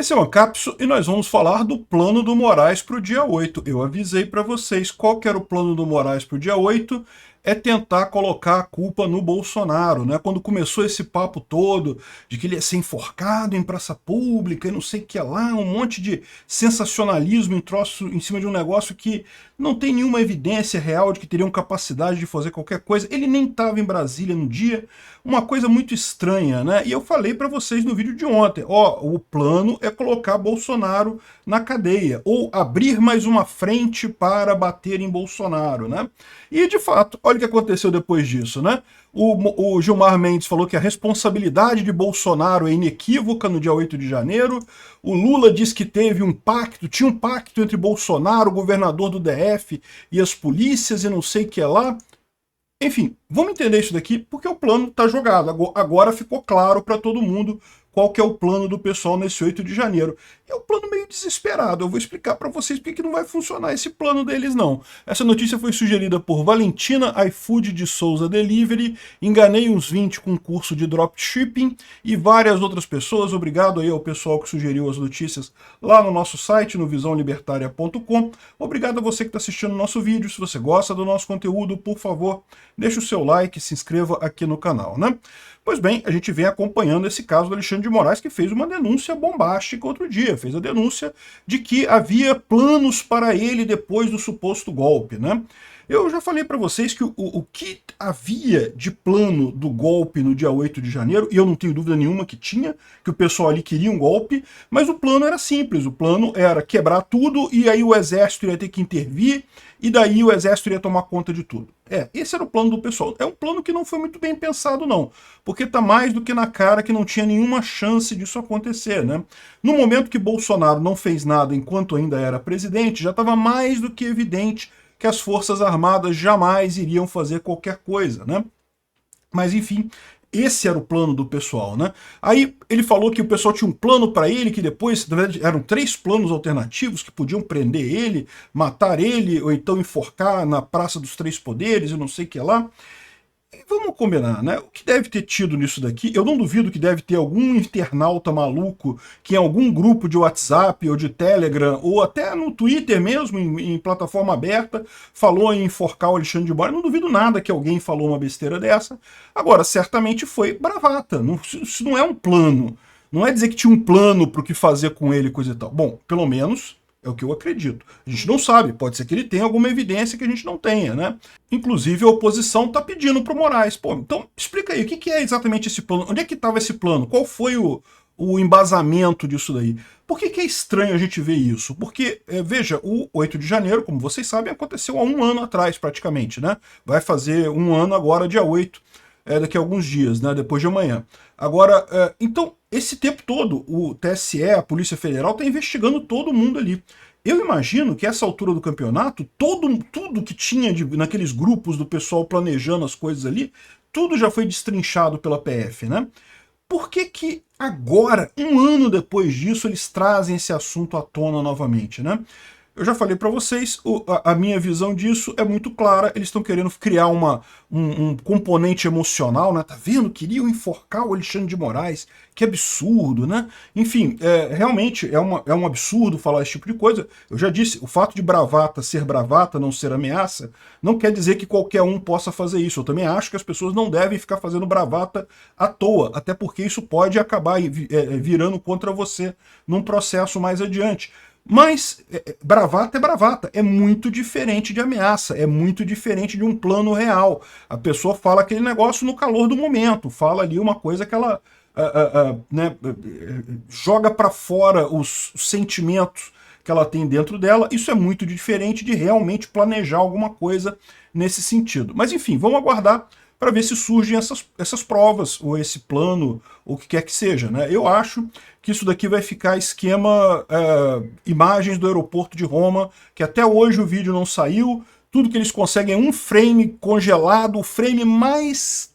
Esse é o Ancapso e nós vamos falar do plano do Moraes para o dia 8. Eu avisei para vocês qual que era o plano do Moraes para o dia 8, é tentar colocar a culpa no Bolsonaro, né? Quando começou esse papo todo de que ele ia ser enforcado em praça pública e não sei o que lá, um monte de sensacionalismo em cima de um negócio que não tem nenhuma evidência real de que teriam capacidade de fazer qualquer coisa. Ele nem estava em Brasília no dia, uma coisa muito estranha, né? E eu falei para vocês no vídeo de ontem, o plano é colocar Bolsonaro na cadeia, ou abrir mais uma frente para bater em Bolsonaro, né? E, de fato, olha o que aconteceu depois disso, né? O Gilmar Mendes falou que a responsabilidade de Bolsonaro é inequívoca no dia 8 de janeiro. O Lula disse que teve um pacto, tinha um pacto entre Bolsonaro, o governador do DF, e as polícias e não sei o que lá. Enfim, vamos entender isso daqui porque o plano está jogado. Agora ficou claro para todo mundo qual que é o plano do pessoal nesse 8 de janeiro. É um plano meio desesperado. Eu vou explicar para vocês porque que não vai funcionar esse plano deles, não. Essa notícia foi sugerida por Valentina iFood de Souza Delivery, Enganei uns 20 com curso de dropshipping e várias outras pessoas. Obrigado aí ao pessoal que sugeriu as notícias lá no nosso site, no visãolibertaria.com. Obrigado a você que está assistindo o nosso vídeo. Se você gosta do nosso conteúdo, por favor, deixe o seu like e se inscreva aqui no canal, né? Pois bem, a gente vem acompanhando esse caso do Alexandre de Moraes, que fez uma denúncia bombástica outro dia. Fez a denúncia de que havia planos para ele depois do suposto golpe, né? Eu já falei para vocês que o que havia de plano do golpe no dia 8 de janeiro, e eu não tenho dúvida nenhuma que tinha, que o pessoal ali queria um golpe, mas o plano era simples, o plano era quebrar tudo e aí o exército ia ter que intervir, e daí o exército iria tomar conta de tudo. Esse era o plano do pessoal. É um plano que não foi muito bem pensado, não, porque tá mais do que na cara que não tinha nenhuma chance disso acontecer, né? No momento que Bolsonaro não fez nada enquanto ainda era presidente, já estava mais do que evidente que as Forças Armadas jamais iriam fazer qualquer coisa, né? Mas, enfim, esse era o plano do pessoal, né? Aí ele falou que o pessoal tinha um plano para ele, que depois, na verdade, eram 3 planos alternativos que podiam prender ele, matar ele, ou então enforcar na Praça dos Três Poderes, e não sei o que lá. E vamos combinar, né? O que deve ter tido nisso daqui, eu não duvido que deve ter algum internauta maluco que em algum grupo de WhatsApp ou de Telegram, ou até no Twitter mesmo, em plataforma aberta, falou em enforcar o Alexandre de Moraes. Não duvido nada que alguém falou uma besteira dessa. Agora, certamente foi bravata. Isso não é um plano. Não é dizer que tinha um plano para o que fazer com ele, coisa e tal. Bom, pelo menos é o que eu acredito. A gente não sabe, pode ser que ele tenha alguma evidência que a gente não tenha, né? Inclusive a oposição está pedindo para o Moraes. Pô, então explica aí, o que é exatamente esse plano? Onde é que estava esse plano? Qual foi o embasamento disso daí? Por que é estranho a gente ver isso? Porque, veja, o 8 de janeiro, como vocês sabem, aconteceu há 1 ano atrás praticamente, né? Vai fazer 1 ano agora, dia 8, daqui a alguns dias, né? Depois de amanhã. Agora, então, esse tempo todo, o TSE, a Polícia Federal, está investigando todo mundo ali. Eu imagino que essa altura do campeonato, tudo que tinha naqueles grupos do pessoal planejando as coisas ali, tudo já foi destrinchado pela PF, né? Por que que agora, 1 ano depois disso, eles trazem esse assunto à tona novamente, né? Eu já falei para vocês, a minha visão disso é muito clara. Eles estão querendo criar um componente emocional, né? Tá vendo? Queriam enforcar o Alexandre de Moraes. Que absurdo, né? Enfim, realmente é um absurdo falar esse tipo de coisa. Eu já disse, o fato de bravata ser bravata, não ser ameaça, não quer dizer que qualquer um possa fazer isso. Eu também acho que as pessoas não devem ficar fazendo bravata à toa, até porque isso pode acabar virando contra você num processo mais adiante. Mas bravata é bravata, é muito diferente de ameaça, é muito diferente de um plano real. A pessoa fala aquele negócio no calor do momento, fala ali uma coisa que ela né, joga para fora os sentimentos que ela tem dentro dela. Isso é muito diferente de realmente planejar alguma coisa nesse sentido. Mas enfim, vamos aguardar para ver se surgem essas provas, ou esse plano, ou o que quer que seja, né? Eu acho que isso daqui vai ficar esquema imagens do aeroporto de Roma, que até hoje o vídeo não saiu, tudo que eles conseguem é um frame congelado, o frame mais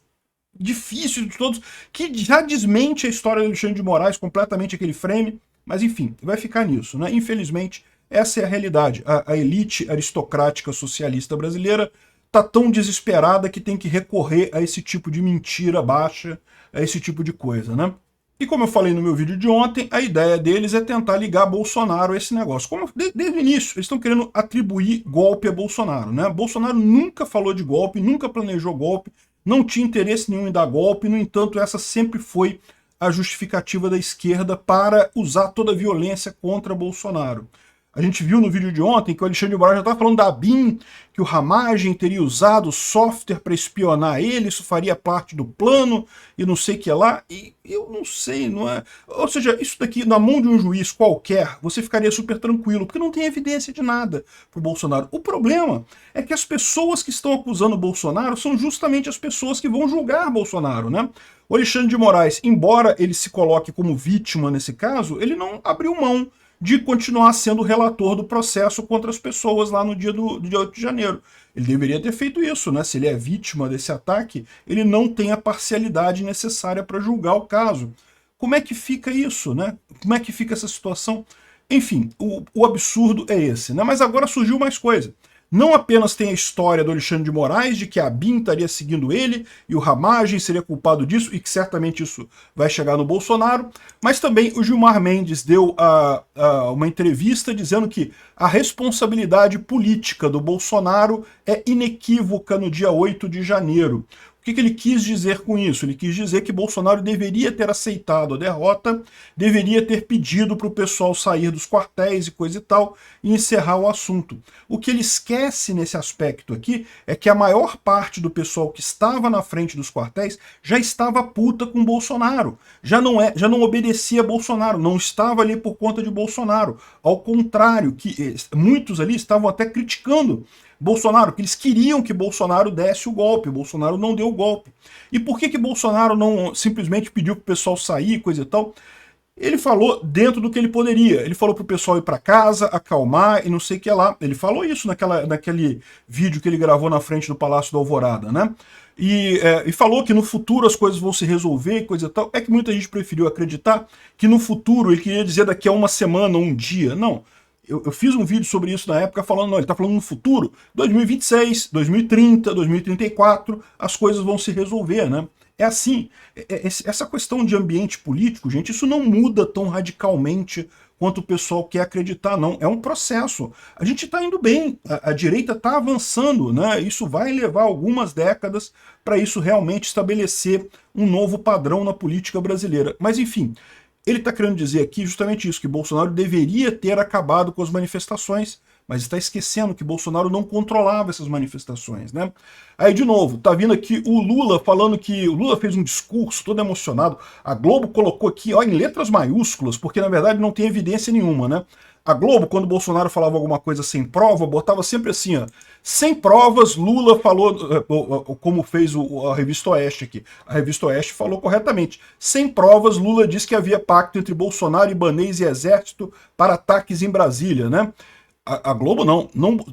difícil de todos, que já desmente a história do Alexandre de Moraes, completamente aquele frame, mas enfim, vai ficar nisso, né? Infelizmente, essa é a realidade. A elite aristocrática socialista brasileira tá tão desesperada que tem que recorrer a esse tipo de mentira baixa, a esse tipo de coisa, né? E como eu falei no meu vídeo de ontem, a ideia deles é tentar ligar Bolsonaro a esse negócio. Como desde o início, eles estão querendo atribuir golpe a Bolsonaro, né? Bolsonaro nunca falou de golpe, nunca planejou golpe, não tinha interesse nenhum em dar golpe, no entanto, essa sempre foi a justificativa da esquerda para usar toda a violência contra Bolsonaro. A gente viu no vídeo de ontem que o Alexandre de Moraes já estava falando da ABIN, que o Ramagem teria usado software para espionar ele, isso faria parte do plano e não sei o que lá. E eu não sei, não é... Ou seja, isso daqui, na mão de um juiz qualquer, você ficaria super tranquilo, porque não tem evidência de nada para o Bolsonaro. O problema é que as pessoas que estão acusando o Bolsonaro são justamente as pessoas que vão julgar Bolsonaro, né? O Alexandre de Moraes, embora ele se coloque como vítima nesse caso, ele não abriu mão de continuar sendo relator do processo contra as pessoas lá no dia 8 de janeiro. Ele deveria ter feito isso, né? Se ele é vítima desse ataque, ele não tem a parcialidade necessária para julgar o caso. Como é que fica isso, né? Como é que fica essa situação? Enfim, o absurdo é esse, né? Mas agora surgiu mais coisa. Não apenas tem a história do Alexandre de Moraes, de que a ABIN estaria seguindo ele e o Ramagem seria culpado disso, e que certamente isso vai chegar no Bolsonaro, mas também o Gilmar Mendes deu uma entrevista dizendo que a responsabilidade política do Bolsonaro é inequívoca no dia 8 de janeiro. O que ele quis dizer com isso? Ele quis dizer que Bolsonaro deveria ter aceitado a derrota, deveria ter pedido para o pessoal sair dos quartéis e coisa e tal, e encerrar o assunto. O que ele esquece nesse aspecto aqui é que a maior parte do pessoal que estava na frente dos quartéis já estava puta com Bolsonaro, já não obedecia a Bolsonaro, não estava ali por conta de Bolsonaro. Ao contrário, que muitos ali estavam até criticando Bolsonaro, que eles queriam que Bolsonaro desse o golpe, Bolsonaro não deu o golpe. E por que Bolsonaro não simplesmente pediu para o pessoal sair, coisa e tal? Ele falou dentro do que ele poderia. Ele falou para o pessoal ir para casa, acalmar e não sei o que lá. Ele falou isso naquele vídeo que ele gravou na frente do Palácio da Alvorada, né? E falou que no futuro as coisas vão se resolver e coisa e tal. É que muita gente preferiu acreditar que no futuro ele queria dizer daqui a uma semana ou um dia. Não. Eu fiz um vídeo sobre isso na época falando, não, ele está falando no futuro, 2026, 2030, 2034, as coisas vão se resolver, né? É assim, essa questão de ambiente político, gente, isso não muda tão radicalmente quanto o pessoal quer acreditar, não. É um processo. A gente está indo bem, a direita está avançando, né? Isso vai levar algumas décadas para isso realmente estabelecer um novo padrão na política brasileira. Mas, enfim, ele está querendo dizer aqui justamente isso, que Bolsonaro deveria ter acabado com as manifestações, mas está esquecendo que Bolsonaro não controlava essas manifestações, né? Aí, de novo, tá vindo aqui o Lula falando que o Lula fez um discurso todo emocionado. A Globo colocou aqui, ó, em letras maiúsculas, porque na verdade não tem evidência nenhuma, né? A Globo, quando Bolsonaro falava alguma coisa sem prova, botava sempre assim, ó, sem provas, Lula falou, como fez a Revista Oeste aqui. A Revista Oeste falou corretamente. Sem provas, Lula disse que havia pacto entre Bolsonaro, Ibanez e Exército para ataques em Brasília, né? A Globo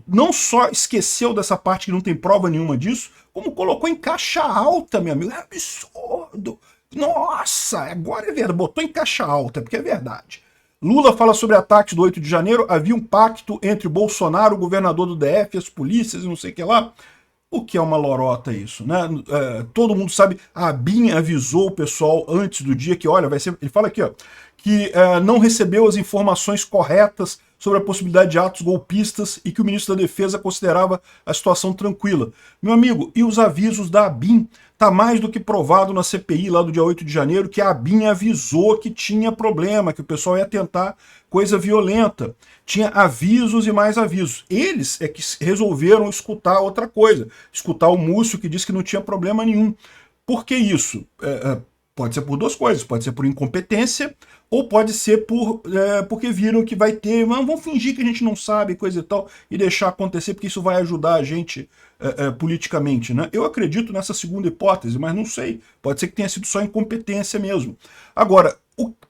não só esqueceu dessa parte que não tem prova nenhuma disso, como colocou em caixa alta, meu amigo. É absurdo. Nossa, agora é verdade. Botou em caixa alta, porque é verdade. Lula fala sobre ataques do 8 de janeiro, havia um pacto entre Bolsonaro, o governador do DF, as polícias e não sei o que lá. O que é uma lorota isso, né? Todo mundo sabe, a ABIN avisou o pessoal antes do dia que, olha, vai ser... Ele fala aqui, ó, que não recebeu as informações corretas sobre a possibilidade de atos golpistas e que o ministro da Defesa considerava a situação tranquila. Meu amigo, e os avisos da ABIN? Está mais do que provado na CPI lá do dia 8 de janeiro que a ABIN avisou que tinha problema, que o pessoal ia tentar coisa violenta. Tinha avisos e mais avisos. Eles é que resolveram escutar outra coisa, escutar o Múcio que disse que não tinha problema nenhum. Por que isso? Pode ser por duas coisas, pode ser por incompetência ou pode ser porque viram que vai ter, mas vamos fingir que a gente não sabe, coisa e tal, e deixar acontecer, porque isso vai ajudar a gente politicamente, né? Eu acredito nessa segunda hipótese, mas não sei, pode ser que tenha sido só incompetência mesmo. Agora,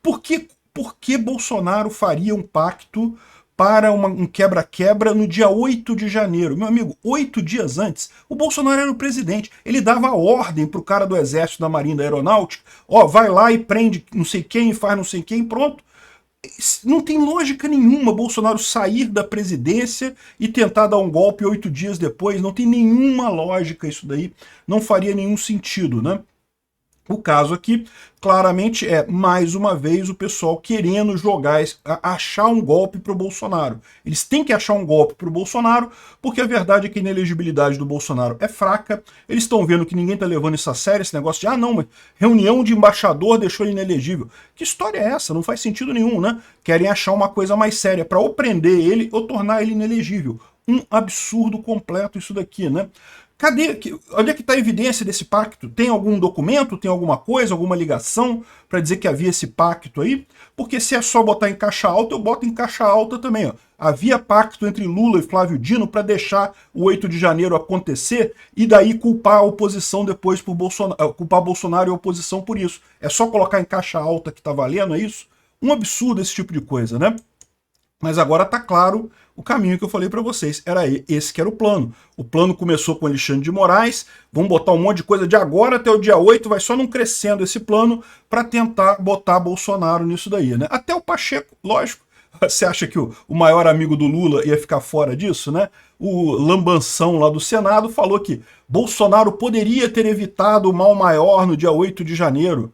por que Bolsonaro faria um pacto para um quebra-quebra no dia 8 de janeiro. Meu amigo, 8 dias antes, o Bolsonaro era o presidente. Ele dava ordem pro cara do Exército, da Marinha, da Aeronáutica, ó, vai lá e prende não sei quem, faz não sei quem, pronto. Não tem lógica nenhuma Bolsonaro sair da presidência e tentar dar um golpe 8 dias depois. Não tem nenhuma lógica isso daí. Não faria nenhum sentido, né? O caso aqui, claramente, é, mais uma vez, o pessoal querendo jogar, achar um golpe para o Bolsonaro. Eles têm que achar um golpe para o Bolsonaro, porque a verdade é que a inelegibilidade do Bolsonaro é fraca, eles estão vendo que ninguém está levando isso a sério, esse negócio de, não, mas reunião de embaixador deixou ele inelegível. Que história é essa? Não faz sentido nenhum, né? Querem achar uma coisa mais séria para ou prender ele ou tornar ele inelegível. Um absurdo completo isso daqui, né? Cadê? Onde é que está a evidência desse pacto? Tem algum documento? Tem alguma coisa? Alguma ligação para dizer que havia esse pacto aí? Porque se é só botar em caixa alta, eu boto em caixa alta também. Ó. Havia pacto entre Lula e Flávio Dino para deixar o 8 de janeiro acontecer e daí culpar a oposição depois por Bolsonaro, culpar Bolsonaro e a oposição por isso. É só colocar em caixa alta que está valendo, é isso? Um absurdo esse tipo de coisa, né? Mas agora está claro o caminho que eu falei para vocês. Era esse que era o plano. O plano começou com Alexandre de Moraes, vamos botar um monte de coisa de agora até o dia 8, vai só não crescendo esse plano para tentar botar Bolsonaro nisso daí, né? Até o Pacheco, lógico. Você acha que o maior amigo do Lula ia ficar fora disso, né? O Lambanção lá do Senado falou que Bolsonaro poderia ter evitado o mal maior no dia 8 de janeiro.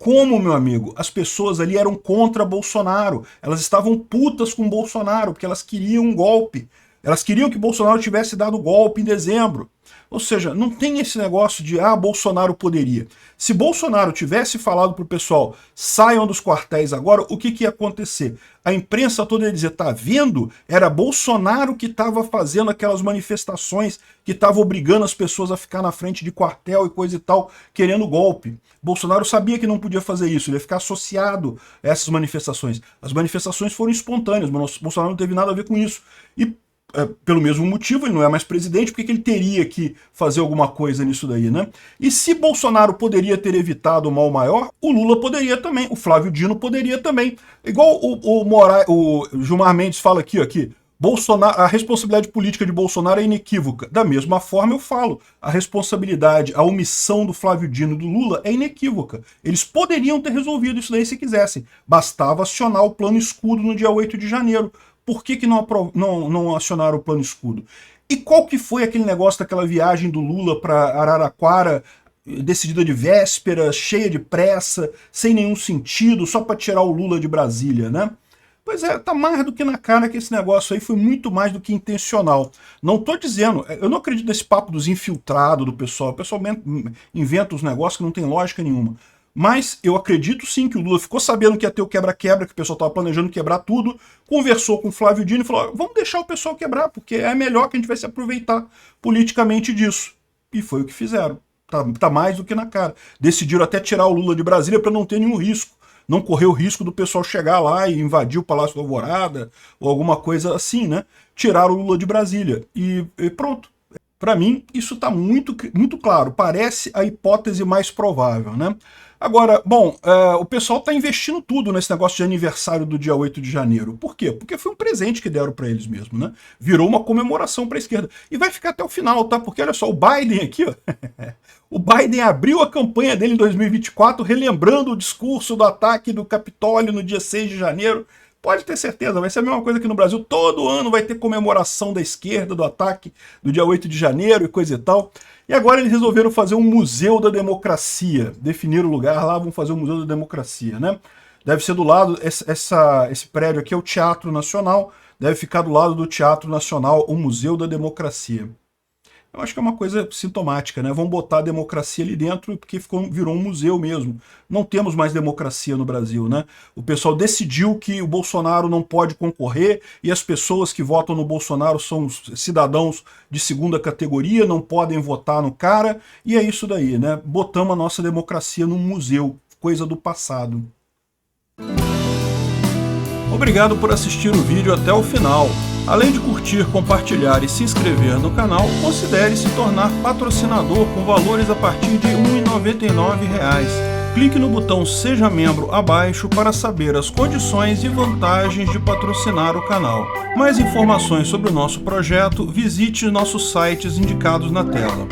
Como, meu amigo, as pessoas ali eram contra Bolsonaro, elas estavam putas com Bolsonaro, porque elas queriam um golpe. Elas queriam que Bolsonaro tivesse dado golpe em dezembro. Ou seja, não tem esse negócio de, Bolsonaro poderia. Se Bolsonaro tivesse falado pro pessoal, saiam dos quartéis agora, o que ia acontecer? A imprensa toda ia dizer, tá vendo? Era Bolsonaro que estava fazendo aquelas manifestações, que estava obrigando as pessoas a ficar na frente de quartel e coisa e tal, querendo golpe. Bolsonaro sabia que não podia fazer isso, ele ia ficar associado a essas manifestações. As manifestações foram espontâneas, mas Bolsonaro não teve nada a ver com isso. E pelo mesmo motivo, ele não é mais presidente, porque ele teria que fazer alguma coisa nisso daí, né? E se Bolsonaro poderia ter evitado o mal maior, o Lula poderia também, o Flávio Dino poderia também. Igual o Gilmar Mendes fala aqui, Bolsonaro, a responsabilidade política de Bolsonaro é inequívoca. Da mesma forma eu falo, a responsabilidade, a omissão do Flávio Dino e do Lula é inequívoca. Eles poderiam ter resolvido isso daí se quisessem. Bastava acionar o plano escudo no dia 8 de janeiro. Por que não acionaram o plano escudo? E qual que foi aquele negócio daquela viagem do Lula para Araraquara, decidida de véspera, cheia de pressa, sem nenhum sentido, só para tirar o Lula de Brasília, né? Pois é, tá mais do que na cara que esse negócio aí foi muito mais do que intencional. Não tô dizendo, eu não acredito nesse papo dos infiltrados do pessoal. O pessoal inventa os negócios que não tem lógica nenhuma. Mas eu acredito sim que o Lula ficou sabendo que ia ter o quebra-quebra, que o pessoal estava planejando quebrar tudo, conversou com o Flávio Dino e falou, vamos deixar o pessoal quebrar, porque é melhor que a gente vai se aproveitar politicamente disso. E foi o que fizeram. Tá mais do que na cara. Decidiram até tirar o Lula de Brasília para não ter nenhum risco. Não correr o risco do pessoal chegar lá e invadir o Palácio da Alvorada, ou alguma coisa assim, né? Tiraram o Lula de Brasília. E pronto. Para mim, isso está muito claro. Parece a hipótese mais provável, né? Agora, bom, o pessoal está investindo tudo nesse negócio de aniversário do dia 8 de janeiro. Por quê? Porque foi um presente que deram para eles mesmo, né? Virou uma comemoração para a esquerda. E vai ficar até o final, tá? Porque olha só, o Biden aqui, ó, o Biden abriu a campanha dele em 2024, relembrando o discurso do ataque do Capitólio no dia 6 de janeiro. Pode ter certeza, vai ser a mesma coisa que no Brasil. Todo ano vai ter comemoração da esquerda, do ataque do dia 8 de janeiro e coisa e tal. E agora eles resolveram fazer um Museu da Democracia. Definiram o lugar lá, vão fazer o Museu da Democracia, né? Deve ser do lado, esse prédio aqui é o Teatro Nacional, deve ficar do lado do Teatro Nacional, o Museu da Democracia. Eu acho que é uma coisa sintomática, né? Vão botar a democracia ali dentro porque virou um museu mesmo. Não temos mais democracia no Brasil, né? O pessoal decidiu que o Bolsonaro não pode concorrer e as pessoas que votam no Bolsonaro são cidadãos de segunda categoria, não podem votar no cara, e é isso daí, né? Botamos a nossa democracia num museu, coisa do passado. Obrigado por assistir o vídeo até o final. Além de curtir, compartilhar e se inscrever no canal, considere se tornar patrocinador com valores a partir de R$ 1,99. Clique no botão Seja Membro abaixo para saber as condições e vantagens de patrocinar o canal. Mais informações sobre o nosso projeto, visite nossos sites indicados na tela.